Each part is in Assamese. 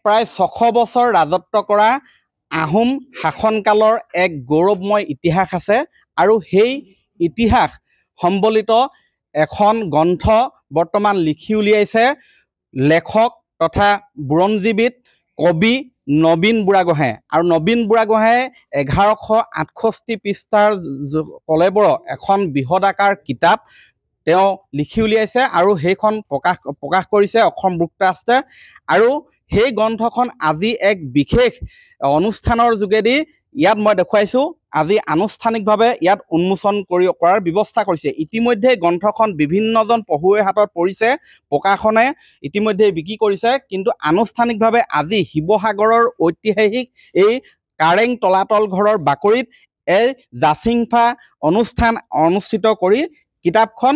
প্ৰায় 600 বছৰ ৰাজত্ব কৰা আহোম শাসনকালৰ এক গৌৰৱময় ইতিহাস আছে আৰু সেই ইতিহাস সম্বলিত এখন গ্ৰন্থ বৰ্তমান লিখি উলিয়াইছে লেখক তথা বুৰঞ্জীবিদ কবি নবীন বুঢ়াগোহাঁই আৰু নবীন বুঢ়াগোহাঁই 1168 পৃষ্ঠাৰ কলেবৰ এখন বৃহদাকাৰ কিতাপ তেওঁ লিখি উলিয়াইছে আৰু সেইখন প্ৰকাশ কৰিছে অসম বুক ট্ৰাষ্টে আৰু সেই গ্ৰন্থখন আজি এক বিশেষ অনুষ্ঠানৰ যোগেদি ইয়াত মই দেখুৱাইছো আজি আনুষ্ঠানিকভাৱে ইয়াত উন্মোচন কৰাৰ ব্যৱস্থা কৰিছে ইতিমধ্যে গ্ৰন্থখন বিভিন্নজন পঢ়ুৱৈৰ হাতত পৰিছে প্ৰকাশনে ইতিমধ্যে বিক্ৰী কৰিছে কিন্তু আনুষ্ঠানিকভাৱে আজি শিৱসাগৰৰ ঐতিহাসিক এই কাৰেং তলাতল ঘৰৰ বাকৰিত এই জাচিংফা অনুষ্ঠান অনুষ্ঠিত কৰি কিতাপখন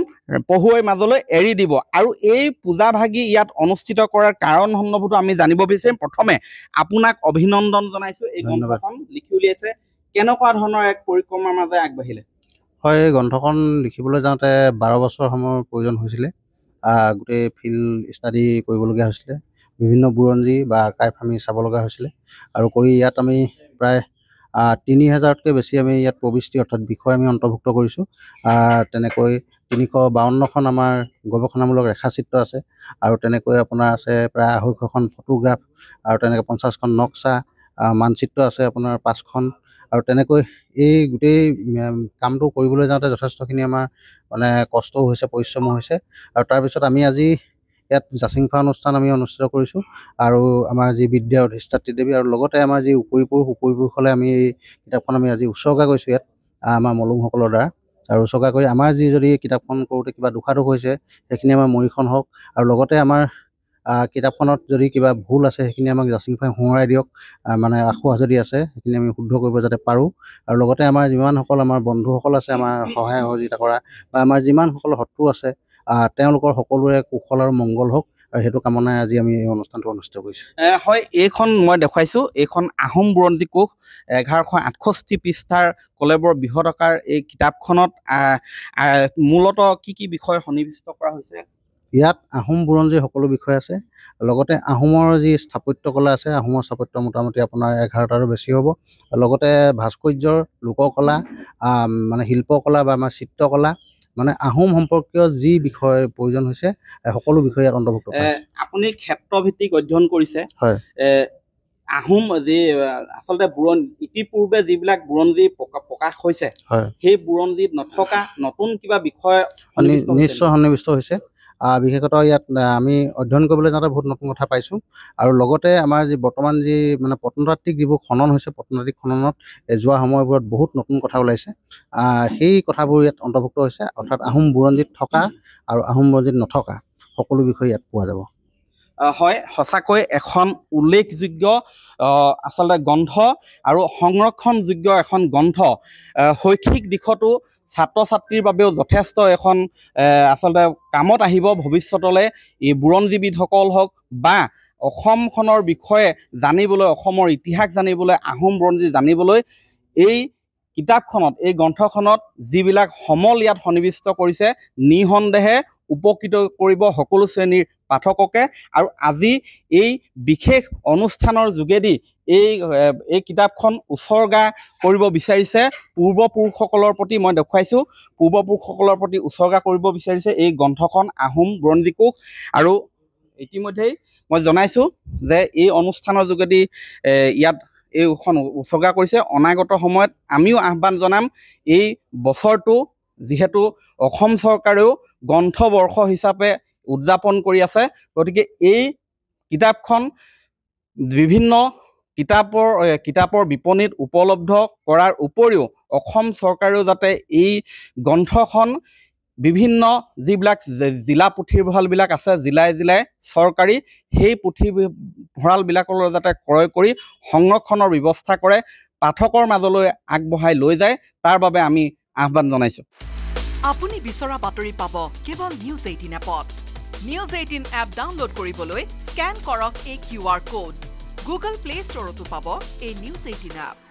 পঢ়ুৱৈৰ মাজলৈ এৰি দিব আৰু এই পূজাভাগী ইয়াত অনুষ্ঠিত কৰাৰ কাৰণ সন্দৰ্ভতো আমি জানিব বিচাৰিম প্ৰথমে আপোনাক অভিনন্দন জনাইছো এই গ্ৰন্থখন লিখি উলিয়াইছে কেনেকুৱা ধৰণৰ এক পৰিক্ৰমাৰ মাজে আগবাঢ়িলে হয় গ্ৰন্থখন লিখিবলৈ যাওঁতে 12 বছৰ সময়ৰ প্ৰয়োজন হৈছিলে গোটেই ফিল্ড ষ্টাডি কৰিবলগীয়া হৈছিলে বিভিন্ন বুৰঞ্জী বা আৰ্কাইভ আমি চাব লগা হৈছিলে আৰু কৰি ইয়াত আমি প্ৰায় 3000তকৈ বেছি আমি ইয়াত প্ৰবিষ্টি অৰ্থাৎ বিষয় আমি অন্তৰ্ভুক্ত কৰিছোঁ তেনেকৈ 352খন আমাৰ গৱেষণামূলক ৰেখাচিত্ৰ আছে আৰু তেনেকৈ আপোনাৰ আছে প্ৰায় 250খন ফটোগ্ৰাফ আৰু তেনেকৈ 50খন নক্সা মানচিত্ৰ আছে আপোনাৰ 5খন আৰু তেনেকৈ এই গোটেই কামটো কৰিবলৈ যাওঁতে যথেষ্টখিনি আমাৰ মানে কষ্টও হৈছে পৰিশ্ৰমো হৈছে আৰু তাৰপিছত আমি আজি ইয়াত জাচিংফা অনুষ্ঠান আমি অনুষ্ঠিত কৰিছোঁ আৰু আমাৰ যি বিদ্যা অধিষ্ঠাত্ৰী দেৱী আৰু লগতে আমাৰ যি উপৰিপুৰুষসকলে আমি এই কিতাপখন আমি আজি উৎসৰ্গা কৰিছোঁ ইয়াত আমাৰ মলুমসকলৰ দ্বাৰা আৰু উৎসৰ্গা কৰি আমাৰ যি যদি কিতাপখন কৰোঁতে কিবা দুখাদোষ হৈছে সেইখিনি আমাৰ মৰিখন হওক আৰু লগতে আমাৰ কিতাপখনত যদি কিবা ভুল আছে সেইখিনি আমাক জাচিংফাই সোঁৱৰাই দিয়ক মানে আখোৱা যদি আছে সেইখিনি আমি শুদ্ধ কৰিব যাতে পাৰোঁ আৰু লগতে আমাৰ যিমানসকল আমাৰ বন্ধুসকল আছে আমাৰ সহায় সহযোগিতা কৰা বা আমাৰ যিমানসকল শত্ৰু আছে তেওঁলোকৰ সকলোৰে কুশল আৰু মংগল হওক আৰু সেইটো কামনাই আজি আমি এই অনুষ্ঠানটো অনুষ্ঠিত কৰিছোঁ হয় এইখন মই দেখুৱাইছোঁ এইখন আহোম বুৰঞ্জী কোষ 1168 পৃষ্ঠাৰ কলেবৰ বৃহদাকাৰ এই কিতাপখনত মূলত কি বিষয় সন্নিৱিষ্ট কৰা হৈছে ইয়াত আহোম বুৰঞ্জীৰ সকলো বিষয় আছে লগতে আহোমৰ যি স্থাপত্য কলা আছে আহোমৰ স্থাপত্য মোটামুটি আপোনাৰ 11টাৰো বেছি হ'ব লগতে ভাস্কৰ্যৰ লোককলা মানে শিল্পকলা বা আমাৰ চিত্ৰকলা মানে আহোম সম্পৰ্কীয় যি বিষয়ৰ প্ৰয়োজন হৈছে সকলো বিষয় ইয়াত অন্তৰ্ভুক্ত কৰিছে আপুনি ক্ষেত্ৰভিত্তিক অধ্যয়ন কৰিছে হয় আহোম যি আচলতে ইতিপূৰ্বে যিবিলাক বুৰঞ্জী প্ৰকাশ হৈছে সেই বুৰঞ্জীত নথকা নতুন কিবা বিষয় নিশ্চয় সন্নিৱিষ্ট হৈছে বিশেষতঃ ইয়াত আমি অধ্যয়ন কৰিবলৈ যাওঁতে বহুত নতুন কথা পাইছোঁ আৰু লগতে আমাৰ যি বৰ্তমান যি মানে প্ৰত্নতাত্ত্বিক যিবোৰ খনন হৈছে প্ৰত্নতাত্ত্বিক খননত যোৱা সময়বোৰত বহুত নতুন কথা ওলাইছে সেই কথাবোৰ ইয়াত অন্তৰ্ভুক্ত হৈছে অৰ্থাৎ আহোম বুৰঞ্জীত থকা আৰু আহোম বুৰঞ্জীত নথকা সকলো বিষয় ইয়াত পোৱা যাব হয় সঁচাকৈ এখন উল্লেখযোগ্য আচলতে গ্ৰন্থ আৰু সংৰক্ষণযোগ্য এখন গ্ৰন্থ শৈক্ষিক দিশতো ছাত্ৰ ছাত্ৰীৰ বাবেও যথেষ্ট এখন আচলতে কামত আহিব ভৱিষ্যতলৈ এই বুৰঞ্জীবিদসকল হওক বা অসমখনৰ বিষয়ে জানিবলৈ অসমৰ ইতিহাস জানিবলৈ আহোম বুৰঞ্জী জানিবলৈ এই কিতাপখনত এই গ্ৰন্থখনত যিবিলাক সমল ইয়াত সন্নিৱিষ্ট কৰিছে নিঃসন্দেহে উপকৃত কৰিব সকলো শ্ৰেণীৰ পাঠককে আৰু আজি এই বিশেষ অনুষ্ঠানৰ যোগেদি এই কিতাপখন উৎসৰ্গা কৰিব বিচাৰিছে পূৰ্বপুৰুষসকলৰ প্ৰতি মই দেখুৱাইছোঁ পূৰ্বপুৰুষসকলৰ প্ৰতি উৎসৰ্গা কৰিব বিচাৰিছে এই গ্ৰন্থখন আহোম বুৰঞ্জী কোষ আৰু ইতিমধ্যেই মই জনাইছোঁ যে এই অনুষ্ঠানৰ যোগেদি ইয়াত এইখন উৎসৰ্গা কৰিছে অনাগত সময়ত আমিও আহ্বান জনাম এই বছৰটো যিহেতু অসম চৰকাৰেও গ্ৰন্থবৰ্ষ হিচাপে উদযাপন কৰি আছে গতিকে এই কিতাপখন বিভিন্ন কিতাপৰ বিপণীত উপলব্ধ কৰাৰ উপৰিও অসম চৰকাৰেও যাতে এই গ্ৰন্থখন বিভিন্ন যিবিলাক জিলা পুথিভঁৰালবিলাক আছে জিলাই জিলাই চৰকাৰী সেই পুথিভঁৰালবিলাকলৈ যাতে ক্ৰয় কৰি সংৰক্ষণৰ ব্যৱস্থা কৰে পাঠকৰ মাজলৈ আগবঢ়াই লৈ যায় তাৰ বাবে আমি আহ্বান জনাইছোঁ আপুনি বিচৰা বাতৰি পাব কেৱল নিউজ 18 এপত নিউজ 18 এপ ডাউনলোড কৰিবলৈ স্ক্যান কৰক এই QR কোড গুগল প্লে ষ্টৰতো পাব এই নিউজ 18 এপ